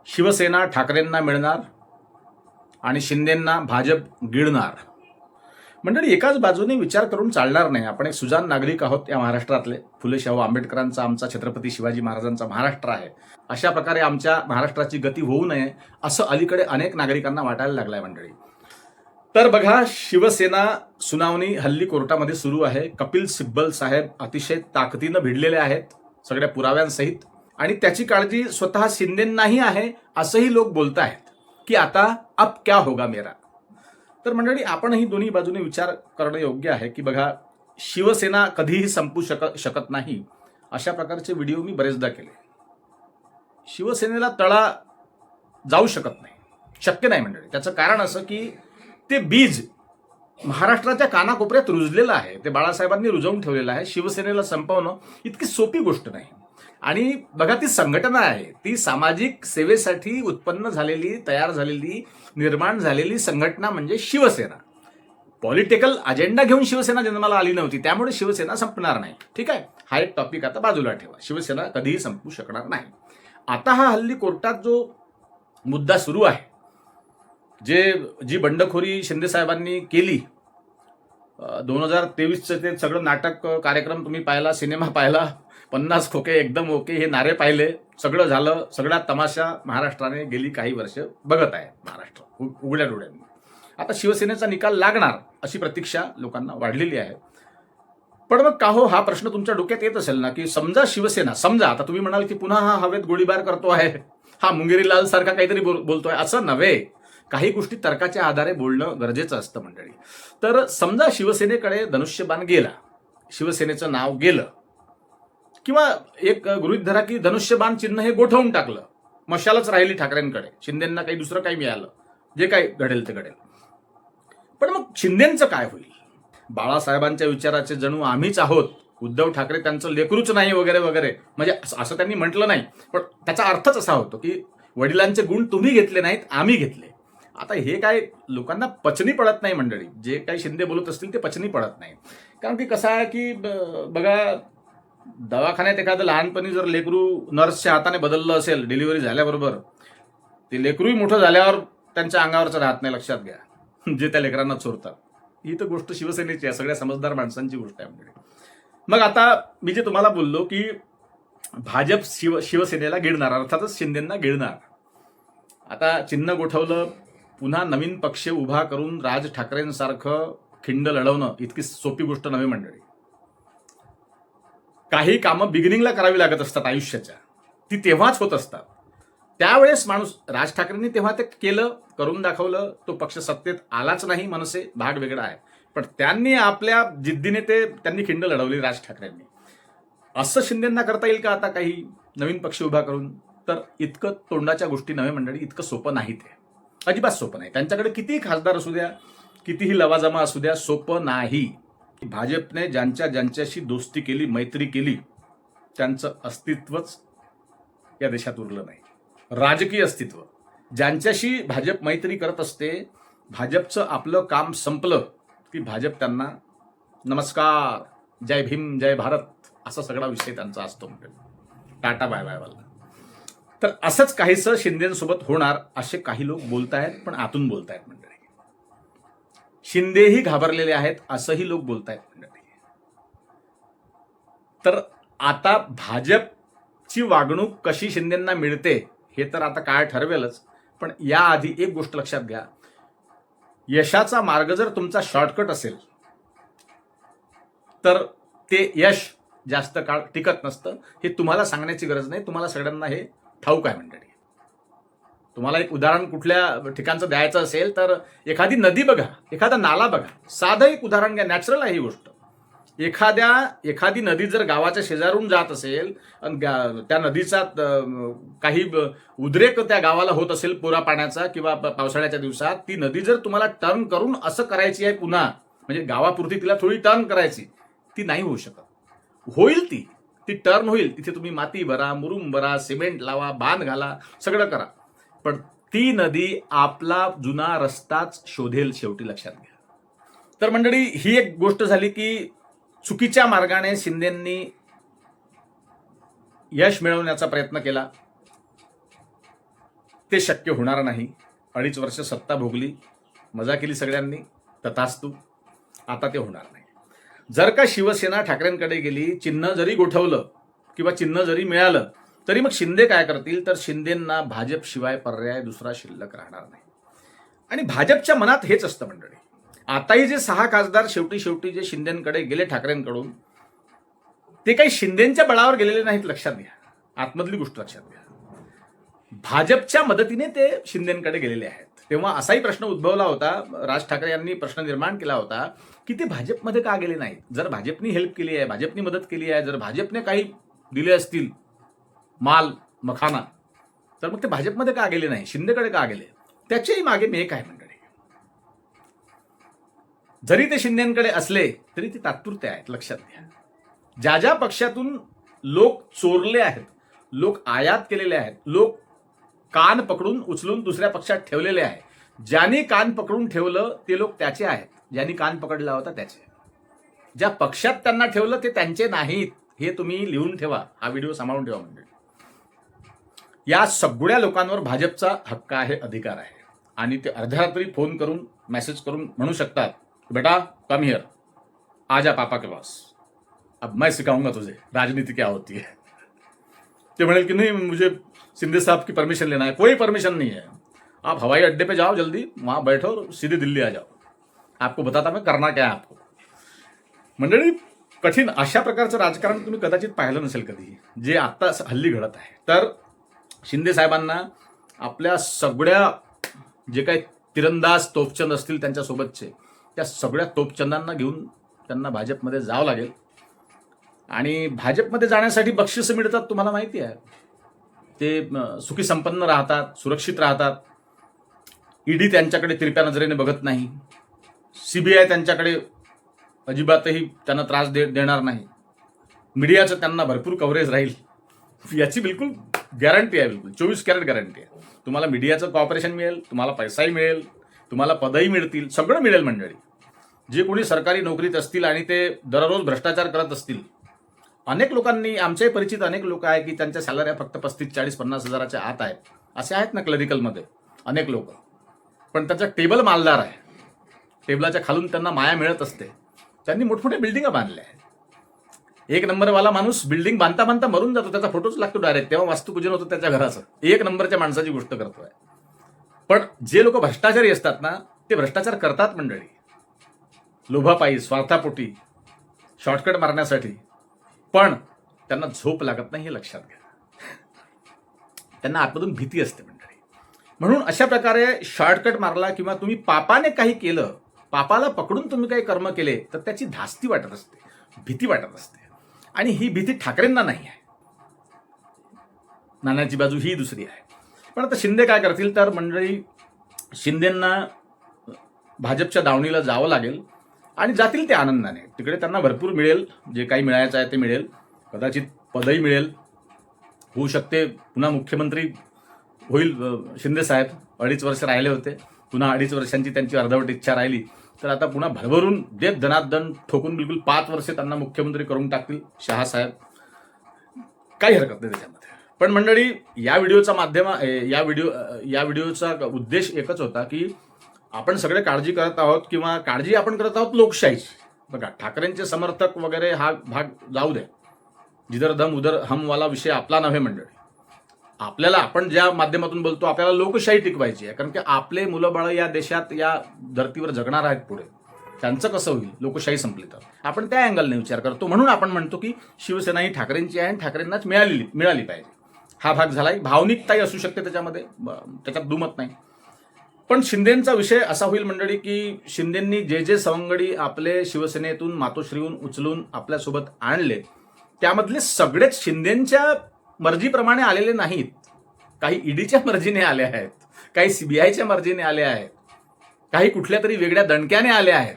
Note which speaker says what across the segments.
Speaker 1: शिवसेना ठाकरेंना मिळणार आणि शिंदेंना भाजप गिळणार. मंडळी, एकाच बाजूने विचार करून चालणार नाही. आपण एक सुजाण नागरिक आहोत या महाराष्ट्रातले. फुले शाहू आंबेडकरांचा आमचा छत्रपती शिवाजी महाराजांचा महाराष्ट्र आहे. अशा प्रकारे आमच्या महाराष्ट्राची गती होऊ नये असं अलीकडे अनेक नागरिकांना वाटायला लागलंय मंडळी. तर बघा, शिवसेना सुनावणी हल्ली कोर्टामध्ये सुरू आहे. कपिल सिब्बल साहेब अतिशय ताकदीनं भिडलेले आहेत सगळ्या पुराव्यांसहित, आणि त्याची काळजी स्वतः शिंदेंनाही आहे असंही लोक बोलत आहेत की आता अब क्या होगा मेरा. तर मंडळी, आपणही दोन्ही बाजूने विचार करणं योग्य आहे की बघा, शिवसेना कधीही संपू शकत नाही अशा प्रकारचे व्हिडिओ मी बरेचदा केले. शिवसेनेला तळा जाऊ शकत नाही, शक्य नाही मंडळी. त्याचं कारण असं की ते बीज महाराष्ट्राच्या कानाकोपऱ्यात रुजलेलं आहे, ते बाळासाहेबांनी रुजवून ठेवलेलं आहे. शिवसेनेला संपवणं इतकी सोपी गोष्ट नाही. आणि बघा, ती संघटना आहे, ती सामाजिक सेवेसाठी उत्पन्न झालेली, तयार झालेली, निर्माण झालेली संघटना म्हणजे शिवसेना. पॉलिटिकल अजेंडा घेऊन शिवसेना जन्माला आली नव्हती, त्यामुळे शिवसेना संपणार नाही. ठीक आहे, हा एक टॉपिक आता बाजूला ठेवा. शिवसेना कधीही संपू शकणार नाही. आता हा हल्ली कोर्टात जो मुद्दा सुरू आहे, जी बंडखोरी शिंदे साहेबांनी केली 2023चं ते सगळं नाटक कार्यक्रम तुम्ही पाहिला, सिनेमा पाहिला, 50 खोके एकदम ओके हे नारे पाहिले, सगळं झालं. सगळा तमाशा महाराष्ट्राने गेली काही वर्ष बघत आहे, महाराष्ट्र उघड्या डोळ्यांनी. आता शिवसेनेचा निकाल लागणार अशी प्रतीक्षा लोकांना वाढलेली आहे. पण मग का हो, हा प्रश्न तुमच्या डोक्यात येत असेल ना की समजा शिवसेना, समजा आता तुम्ही म्हणाल की पुन्हा हा हवेत गोळीबार करतो आहे, हा मुंगेरी लाल सारखा काहीतरी बोलतोय. असं नव्हे, काही गोष्टी तर्काच्या आधारे बोलणं गरजेचं असतं मंडळी. तर समजा शिवसेनेकडे धनुष्यबाण गेला, शिवसेनेचं नाव गेलं, किंवा एक गृहीत धरा की धनुष्यबाण चिन्ह हे गोठवून टाकलं, मशालच राहिली ठाकरेंकडे, शिंदेंना काही दुसरं काही मिळालं, जे काही घडेल ते घडेल. पण मग शिंदेंचं काय होईल? बाळासाहेबांच्या विचाराचे जणू आम्हीच आहोत, उद्धव ठाकरे त्यांचं लेकरूच नाही वगैरे वगैरे, म्हणजे असं त्यांनी म्हटलं नाही, पण त्याचा अर्थच असा होतो की वडिलांचे गुण तुम्ही घेतले नाहीत, आम्ही घेतले. आता हे काय लोकांना पचनी पडत नाही मंडळी, जे काही शिंदे बोलत असतील ते पचनी पडत नाही. कारण की कसं आहे की बघा, दवाखान्यात एखादं लहानपणी जर लेकरू नर्सच्या हाताने बदललं असेल डिलिव्हरी झाल्याबरोबर, ते लेकरूही मोठं झाल्यावर त्यांच्या अंगावरचं राहत नाही, लक्षात घ्या, जे त्या लेकरांना चोरतात. ही तर गोष्ट शिवसेनेची आहे, सगळ्या समजदार माणसांची गोष्ट आहे मंडळी. मग आता मी जे तुम्हाला बोललो की भाजप शिवसेनेला गिळणार, अर्थातच शिंदेंना गिळणार. आता चिन्ह गोठवलं, पुन्हा नवीन पक्ष उभा करून राज ठाकरेंसारखं खिंड लढवणं इतकी सोपी गोष्ट नव्हे मंडळी. काही कामं बिगिनिंगला करावी लागत असतात आयुष्याच्या, ती तेव्हाच होत असतात. त्यावेळेस माणूस, राज ठाकरेंनी तेव्हा ते केलं, करून दाखवलं. तो पक्ष सत्तेत आलाच नाही, मनसे भाग वेगळा आहे, पण त्यांनी आपल्या जिद्दीने त्यांनी खिंड लढवली राज ठाकरेंनी. असं शिंदेंना करता येईल का आता काही नवीन पक्ष उभा करून? तर इतकं तोंडाच्या गोष्टी नव्हे मंडळी, इतकं सोपं नाही, ते अजिबात सोपं नाही. त्यांच्याकडे कितीही खासदार असू द्या, कितीही लवाजमा असू द्या, सोपं नाही. भाजपने ज्यांच्याशी दोस्ती केली, मैत्री केली, त्यांचं अस्तित्वच या देशात उरलं नाही, राजकीय अस्तित्व. ज्यांच्याशी भाजप मैत्री करत असते, भाजपचं आपलं काम संपलं की भाजप त्यांना नमस्कार, जय भीम, जय भारत, असा सगळा विषय त्यांचा असतो म्हणजे टाटा बाय बाय वाला. तर असंच काहीसं शिंदेसोबत होणार असे काही लोक बोलतायत, पण आतून बोलतायत मंडळी. शिंदेही घाबरलेले आहेत असंही लोक बोलतायत मंडळी. तर आता भाजपची वागणूक कशी शिंदेंना मिळते हे तर आता काय ठरवेलच. पण याआधी एक गोष्ट लक्षात घ्या, यशाचा मार्ग जर तुमचा शॉर्टकट असेल तर ते यश जास्त काळ टिकत नसतं. हे तुम्हाला सांगण्याची गरज नाही, तुम्हाला सगळ्यांना हे ठाऊक आहे मंडळी. तुम्हाला एक उदाहरण कुठल्या ठिकाणचं द्यायचं असेल तर एखादी नदी बघा, एखादा नाला बघा, साधं एक उदाहरण घ्या, नॅचरल आहे ही गोष्ट. एखादी नदी जर गावाच्या शेजारून जात असेल आणि त्या नदीचा काही उद्रेक त्या गावाला होत असेल पुरा पाण्याचा किंवा पावसाळ्याच्या दिवसात, ती नदी जर तुम्हाला टर्न करून असं करायची आहे पुन्हा, म्हणजे गावापुरती तिला थोडी टर्न करायची, ती नाही होऊ शकत. होईल ती टर्न होईल, तिथे तुम्ही माती भरा, मुरुम भरा, सिमेंट लावा, बांध घाला, सगळं करा, पण ती नदी आपला जुना रस्ताच शोधेल शेवटी, लक्षात घ्या. तर मंडळी, ही एक गोष्ट झाली की चुकीच्या मार्गाने शिंदेंनी यश मिळवण्याचा प्रयत्न केला. ते शक्य होणार नाही. 2.5 वर्ष सत्ता भोगली, मजा केली सगळ्यांनी, तथास्तु. आता ते होणार नाही. जर का शिवसेना ठाकरेंकडे गेली, चिन्ह जरी गोठवलं किंवा चिन्ह जरी मिळालं, तरी मग शिंदे काय करतील, तर शिंदेंना भाजपशिवाय पर्याय दुसरा शिल्लक राहणार नाही. आणि भाजपच्या मनात हेच असतं मंडळी. आताही जे 6 खासदार शेवटी जे शिंदेंकडे गेले ठाकरेंकडून, ते काही शिंदेंच्या बळावर गेलेले नाहीत, लक्षात घ्या. आतमधली गोष्ट लक्षात घ्या. भाजपच्या मदतीने ते शिंदेंकडे गेलेले आहेत. तेव्हा असाही प्रश्न उद्भवला होता, राज ठाकरे यांनी प्रश्न निर्माण केला होता की ते भाजपमध्ये का गेले नाहीत. जर भाजपनी हेल्प केली आहे, भाजपनी मदत केली आहे, जर भाजपने काही दिले असतील माल मखाना, तर मग ते भाजपमध्ये का गेले नाही, शिंदेकडे का गेले. त्याच्याही मागे मी एक आहे मंडळी. जरी ते शिंदेकडे असले तरी ते तात्पुरते आहेत, लक्षात घ्या. ज्या पक्षातून लोक चोरले आहेत, लोक आयात केलेले आहेत, लोक कान पकडून उचलून दुसऱ्या पक्षात ठेवलेले आहे. ज्यांनी कान पकडून ठेवलं ते लोक त्याचे आहेत, ज्यांनी कान पकडला होता त्याचे. ज्या पक्षात त्यांना ठेवलं ते त्यांचे नाहीत, हे तुम्ही लिहून ठेवा. हा व्हिडिओ सांभाळून ठेवा मंडळी. या सगळ्या लोकांवर भाजपचा हक्क आहे, अधिकार आहे. आणि ते अर्ध्या रात्री फोन करून मेसेज करून म्हणू शकतात, बेटा कम हियर, आजा पापा के पास, अब मैं सिखाऊंगा तुझे राजनीति क्या होती है. ते म्हणेल की नहीं मुझे शिंदे साहब की परमिशन लेना है. कोई परमिशन नहीं है. आप हवाई अड्डे पे जाओ, जल्दी वहां बैठो और सीधे दिल्ली आ जाओ. आपको बताता मैं करना क्या है आपको. मंडळी, कठीण अशा प्रकारचं राजकारण तुम्ही कदाचित पाहिलं नसेल कधी, जे आता हल्ली घडत आहे. तर शिंदे साहेबांना आपल्या सगळ्या जे काही तिरंदाज तोफचंद असतील त्यांच्यासोबतचे, त्या सगळ्या तोफचंदांना घेऊन त्यांना भाजपमध्ये जावं लागेल. आणि भाजपमध्ये जाण्यासाठी बक्षिसं मिळतात, तुम्हाला माहिती आहे. ते सुखी संपन्न राहतात, सुरक्षित राहतात. ईडी त्यांच्याकडे तिरप्या नजरेने बघत नाही. सीबीआय त्यांच्याकडे अजिबातही त्यांना त्रास देणार नाही. मीडियाचं त्यांना भरपूर कव्हरेज राहील, याची बिलकुल गॅरंटी आहे. बिलकुल 24 कॅरेट गॅरंटी आहे. तुम्हाला मीडियाचं कॉपरेशन मिळेल, तुम्हाला पैसाही मिळेल, तुम्हाला पदही मिळतील, सगळं मिळेल मंडळी. जे कोणी सरकारी नोकरीत असतील आणि ते दररोज भ्रष्टाचार करत असतील, अनेक लोकांनी, आमच्याही परिचित अनेक लोक आहे की त्यांच्या सॅलऱ्या फक्त 35, 40, 50 हजाराच्या आत आहेत. असे आहेत ना क्लरिकलमध्ये अनेक लोक, पण त्यांचा टेबल मालदार आहे. टेबलाच्या खालून त्यांना माया मिळत असते. त्यांनी मोठमोठ्या बिल्डिंगा बांधल्या आहेत. 1 नंबरवाला माणूस बिल्डिंग बांधता बांधता मरून जातो, त्याचा फोटोच लागतो डायरेक्ट. तेव्हा वास्तुपूजन होतं त्याच्या घराचं. 1 नंबरच्या माणसाची गोष्ट करतोय. पण जे लोक भ्रष्टाचारी असतात ना, ते भ्रष्टाचार करतात मंडळी, लोभापायी, स्वार्थापोटी, शॉर्टकट मारण्यासाठी. पण त्यांना झोप लागत नाही, हे लक्षात घ्या. त्यांना आतमधून भीती असते मंडळी. म्हणून अशा प्रकारे शॉर्टकट मारला किंवा तुम्ही पापाने काही केलं, पापाला पकडून तुम्ही काही कर्म केले, तर त्याची धास्ती वाटत असते, भीती वाटत असते. आणि ही भीती ठाकरेंना नाही आहे. नाण्याची बाजू ही दुसरी आहे. पण आता शिंदे काय करतील, तर मंडळी शिंदेंना भाजपच्या दावणीला जावं लागेल आणि जातील ते आनंदाने. तिकडे त्यांना भरपूर मिळेल, जे काही मिळायचं आहे ते मिळेल. कदाचित पदही मिळेल. होऊ शकते पुन्हा मुख्यमंत्री होईल शिंदे साहेब. 2.5 वर्ष राहिले होते, पुन्हा 2.5 वर्षांची त्यांची अर्धवट इच्छा राहिली, तर आता पुन्हा भरभरून देत दनादन ठोकून बिलकुल 5 वर्ष त्यांना मुख्यमंत्री करून टाकतील शहा साहेब. काही हरकत नाही त्याच्यामध्ये. पण मंडळी, या व्हिडिओचा उद्देश एकच होता की आपण सगळे काळजी करत आहोत, किंवा काळजी आपण करत आहोत लोकशाहीची. बघा, ठाकरेंचे समर्थक वगैरे हा भाग जाऊ दे, जिधर दम उधर हम वाला विषय आपला नव्हे मंडळी. आपल्याला, आपण ज्या माध्यमातून बोलतो, आपल्याला लोकशाही टिकवायची आहे. कारण की आपले मुलं बाळ या देशात, या धर्तीवर जगणार आहेत पुढे. त्यांचं कसं होईल लोकशाही संपली तर? आपण त्या अँगलने विचार करतो. म्हणून आपण म्हणतो की शिवसेना ही ठाकरेंची आहे आणि ठाकरेंनाच मिळाली पाहिजे. हा भाग झालाय. भावनिकताही असू शकते त्याच्यामध्ये, त्याच्यात दुमत नाही. पण शिंदेंचा विषय असा होईल मंडळी की शिंदेंनी जे सवंगडी आपले शिवसेनेतून मातोश्रीहून उचलून आपल्यासोबत आणले, त्यामधले सगळेच शिंदेंच्या मर्जीप्रमाणे आलेले नाहीत. काही ईडीच्या मर्जीने आले आहेत, काही सीबीआयच्या मर्जीने आले आहेत, काही कुठल्या तरी वेगळ्या दणक्याने आले आहेत.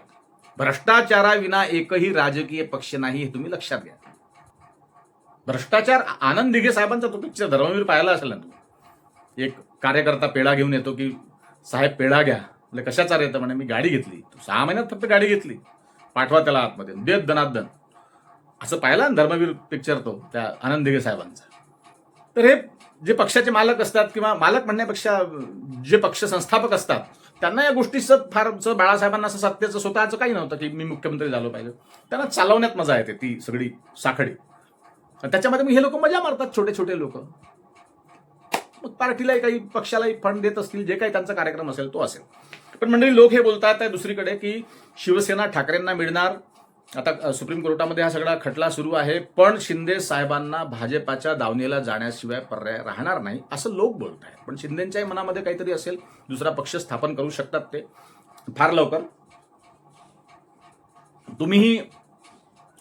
Speaker 1: भ्रष्टाचाराविना एकही राजकीय पक्ष नाही, हे तुम्ही लक्षात घ्या. भ्रष्टाचार, आनंद दिघे साहेबांचा तो पिक्चर धर्मवीर पाहिला असेल ना तुम्ही. एक कार्यकर्ता पेढा घेऊन येतो की साहेब पेढा घ्या. म्हणजे कशाचा येतं म्हणे, मी गाडी घेतली. 6 महिन्यात फक्त गाडी घेतली, पाठवा त्याला आतमध्ये, देत दनादन. असं पाहिला ना धर्मवीर पिक्चर, तो त्या आनंद दिघे साहेबांचा. तर हे जे पक्षाचे मालक असतात किंवा मालक म्हणण्यापेक्षा जे पक्ष संस्थापक असतात त्यांना या गोष्टीचं फारचं बाळासाहेबांना असं सत्तेचं स्वतःचं काही नव्हतं की मी मुख्यमंत्री झालो पाहिजे. त्यांना चालवण्यात मजा येते ती सगळी साखळी. त्याच्यामध्ये मग हे लोक मजा मारतात, छोटे छोटे लोक. मग पार्टीलाही काही पक्षालाही फंड देत असतील, जे काही त्यांचा कार्यक्रम असेल तो असेल. पण मंडळी लोक हे बोलतात आहे दुसरीकडे की शिवसेना ठाकरेंना मिळणार. आता सुप्रीम कोर्टामध्ये हा सगळा खटला सुरू आहे, पण शिंदे साहेबांना भाजपाच्या दावणीला जाण्याशिवाय पर्याय राहणार नाही असं लोक बोलत आहेत. पण शिंदेच्याही मनामध्ये काहीतरी असेल, दुसरा पक्ष स्थापन करू शकतात ते फार लवकर. तुम्हीही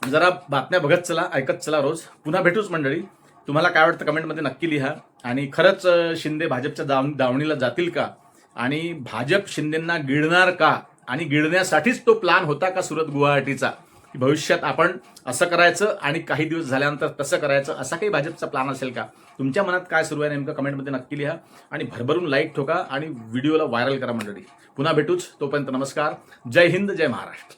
Speaker 1: जरा बातम्या बघत चला, ऐकत चला रोज. पुन्हा भेटूच मंडळी. तुम्हाला काय वाटतं कमेंटमध्ये नक्की लिहा. आणि खरंच शिंदे भाजपच्या दावणीला जातील का, आणि भाजप शिंदेंना गिळणार का, आणि गिळण्यासाठीच तो प्लान होता का सुरत गुवाहाटीचा, की भविष्यात आपण असं करायचं आणि काही दिवस झाल्यानंतर तसं करायचं, असा काही भाजपचा प्लान असेल का? तुमच्या मनात काय सुरू आहे नेमकं कमेंटमध्ये नक्की लिहा. आणि भरभरून लाईक ठोका आणि व्हिडिओला व्हायरल करा मंडळी. पुन्हा भेटूच. तोपर्यंत नमस्कार. जय हिंद, जय महाराष्ट्र.